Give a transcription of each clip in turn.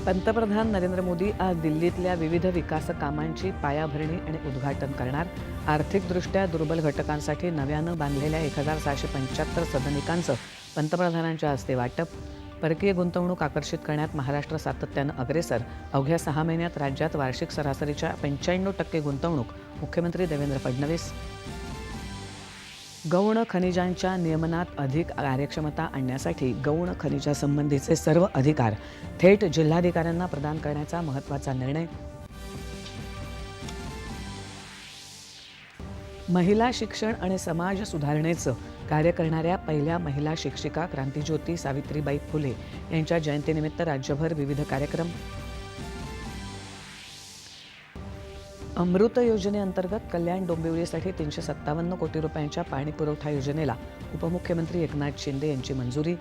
पंतप्रधान नरेंद्र मोदी आज दिल्लीतल्या विविध विकास कामांची पायाभरणी आणि उद्घाटन करणार. आर्थिकदृष्ट्या दुर्बल घटकांसाठी नव्यानं बांधलेल्या 1675 सदनिकांचं पंतप्रधानांच्या हस्ते वाटप. परकीय गुंतवणूक आकर्षित करण्यात महाराष्ट्र सातत्यानं अग्रेसर. अवघ्या 6 महिन्यात राज्यात वार्षिक सरासरीच्या 95% गुंतवणूक. मुख्यमंत्री देवेंद्र फडणवीस. गौण खनिजांच्या नियमनात अधिक कार्यक्षमता आणण्यासाठी गौण खनिजासंबंधीचे सर्व अधिकार थेट जिल्हाधिकाऱ्यांना प्रदान करण्याचा महत्त्वाचा निर्णय. महिला शिक्षण आणि समाज सुधारणेचं कार्य करणाऱ्या पहिल्या महिला शिक्षिका क्रांतीज्योती सावित्रीबाई फुले यांच्या जयंतीनिमित्त राज्यभर विविध कार्यक्रम. अमृत योजनेअंतर्गत कल्याण डोंबिवलीसाठी 357 कोटी रुपयांच्या पाणी पुरवठा योजनेला उपमुख्यमंत्री एकनाथ शिंदे यांची मंजुरी.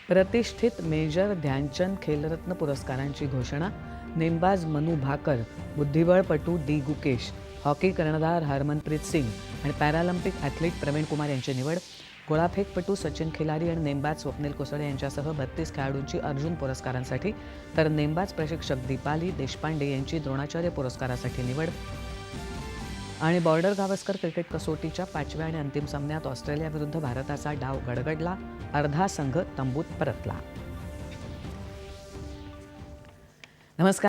प्रतिष्ठित मेजर ध्यानचंद खेलरत्न पुरस्कारांची घोषणा. नेमबाज मनू भाकर, बुद्धिबळपटू डी गुकेश, हॉकी कर्णधार हरमनप्रीत सिंग आणि पॅरालिम्पिक ॲथलीट प्रवीण कुमार यांची निवड. गोळाफेकपटू सचिन खिलारी आणि नेमबाज स्वप्नील कुसळे यांच्यासह 32 खेळाडूंची अर्जुन पुरस्कारांसाठी तर नेमबाज प्रशिक्षक दीपाली देशपांडे यांची द्रोणाचार्य पुरस्कारासाठी निवड. आणि बॉर्डर गावस्कर क्रिकेट कसोटीच्या 5व्या आणि अंतिम सामन्यात ऑस्ट्रेलियाविरुद्ध भारताचा डाव गडगडला. अर्धा संघ तंबूत परतला. नमस्कार.